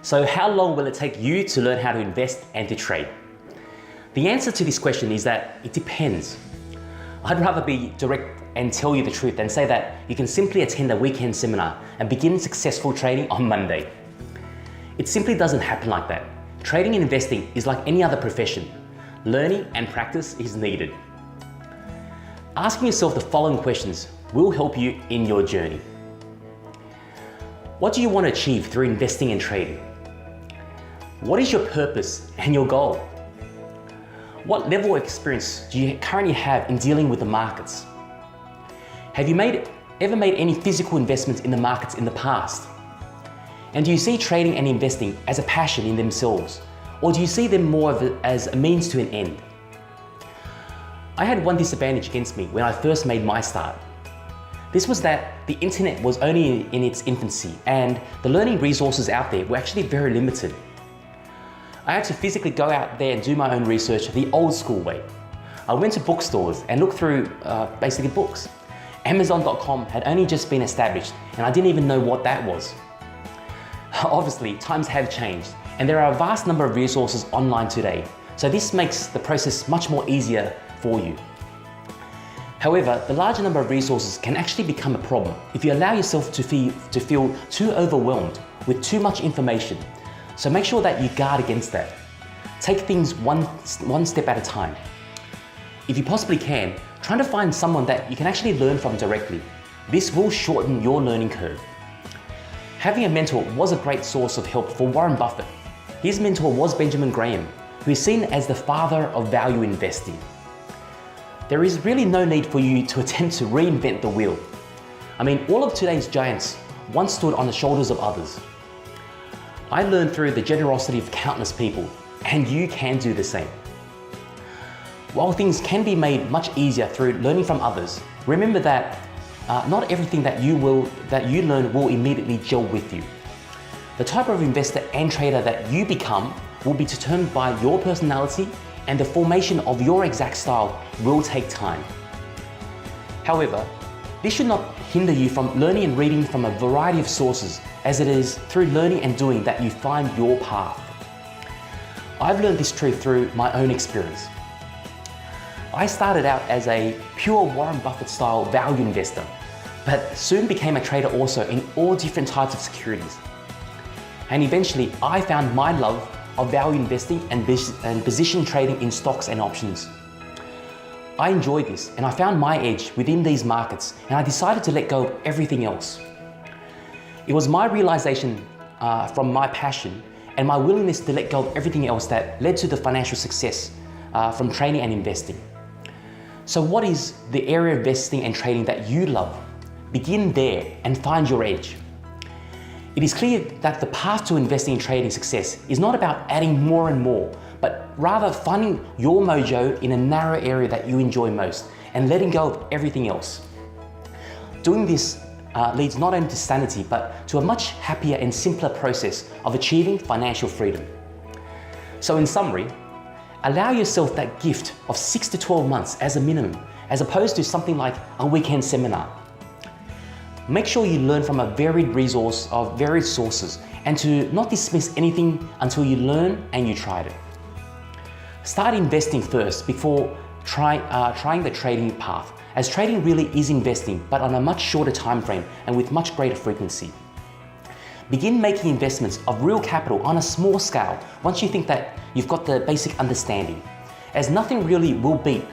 So how long will it take you to learn how to invest and to trade? The answer to this question is that it depends. I'd rather be direct and tell you the truth than say that you can simply attend a weekend seminar and begin successful trading on Monday. It simply doesn't happen like that. Trading and investing is like any other profession. Learning and practice is needed. Asking yourself the following questions will help you in your journey. What do you want to achieve through investing and trading? What is your purpose and your goal? What level of experience do you currently have in dealing with the markets? Have you ever made any physical investments in the markets in the past? And do you see trading and investing as a passion in themselves, or do you see them more as a means to an end? I had one disadvantage against me when I first made my start. This was that the internet was only in its infancy and the learning resources out there were actually very limited. I had to physically go out there and do my own research the old school way. I went to bookstores and looked through basically books. Amazon.com had only just been established and I didn't even know what that was. Obviously, times have changed and there are a vast number of resources online today, so this makes the process much more easier for you. However, the larger number of resources can actually become a problem if you allow yourself to feel too overwhelmed with too much information. So make sure that you guard against that. Take things one step at a time. If you possibly can, try to find someone that you can actually learn from directly. This will shorten your learning curve. Having a mentor was a great source of help for Warren Buffett. His mentor was Benjamin Graham, who is seen as the father of value investing. There is really no need for you to attempt to reinvent the wheel. I mean, all of today's giants once stood on the shoulders of others. I learned through the generosity of countless people, and you can do the same. While things can be made much easier through learning from others, remember that not everything that you learn will immediately gel with you. The type of investor and trader that you become will be determined by your personality, and the formation of your exact style will take time. However, this should not hinder you from learning and reading from a variety of sources, as it is through learning and doing that you find your path. I've learned this truth through my own experience. I started out as a pure Warren Buffett style value investor, but soon became a trader also in all different types of securities. And eventually I found my love of value investing and position trading in stocks and options. I enjoyed this and I found my edge within these markets, and I decided to let go of everything else. It was my realization from my passion and my willingness to let go of everything else that led to the financial success from trading and investing. So what is the area of investing and trading that you love? Begin there and find your edge. It is clear that the path to investing and trading success is not about adding more and more, but rather finding your mojo in a narrow area that you enjoy most and letting go of everything else. Doing this leads not only to sanity, but to a much happier and simpler process of achieving financial freedom. So in summary, allow yourself that gift of 6 to 12 months as a minimum, as opposed to something like a weekend seminar. Make sure you learn from a varied resource of varied sources and to not dismiss anything until you learn and you tried it. Start investing first before trying the trading path, as trading really is investing, but on a much shorter time frame and with much greater frequency. Begin making investments of real capital on a small scale once you think that you've got the basic understanding, as nothing really will beat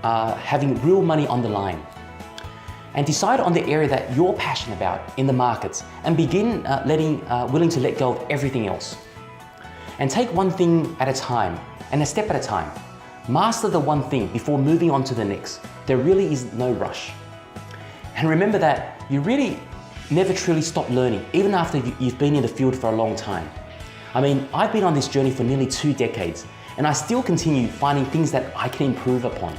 having real money on the line. And decide on the area that you're passionate about in the markets and begin willing to let go of everything else. And take one thing at a time and a step at a time. Master the one thing before moving on to the next. There really is no rush. And remember that you really never truly stop learning, even after you've been in the field for a long time. I mean, I've been on this journey for nearly 2 decades, and I still continue finding things that I can improve upon.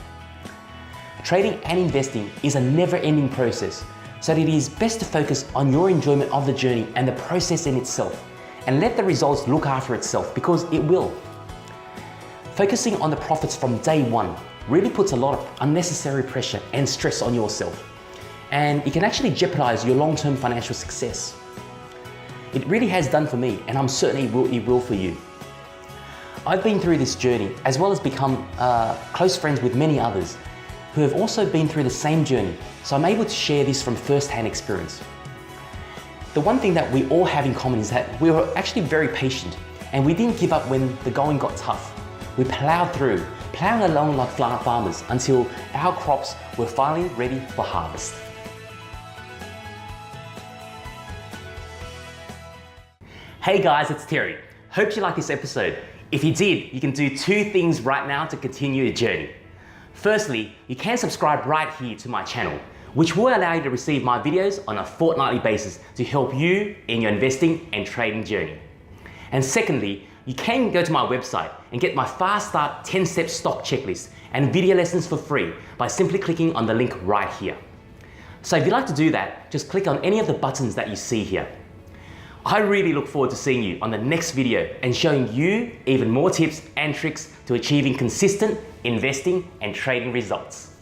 Trading and investing is a never-ending process, so it is best to focus on your enjoyment of the journey and the process in itself, and let the results look after itself, because it will. Focusing on the profits from day one really puts a lot of unnecessary pressure and stress on yourself, and it can actually jeopardize your long-term financial success. It really has done for me, and I'm certain it will for you. I've been through this journey, as well as become close friends with many others who have also been through the same journey, so I'm able to share this from first-hand experience. The one thing that we all have in common is that we were actually very patient, and we didn't give up when the going got tough. We plowed through, plowing along like farmers until our crops were finally ready for harvest. Hey guys, it's Terry. Hope you liked this episode. If you did, you can do 2 things right now to continue your journey. Firstly, you can subscribe right here to my channel, which will allow you to receive my videos on a fortnightly basis to help you in your investing and trading journey. And secondly, you can go to my website and get my Fast Start 10-step stock checklist and video lessons for free by simply clicking on the link right here. So if you'd like to do that, just click on any of the buttons that you see here. I really look forward to seeing you on the next video and showing you even more tips and tricks to achieving consistent investing and trading results.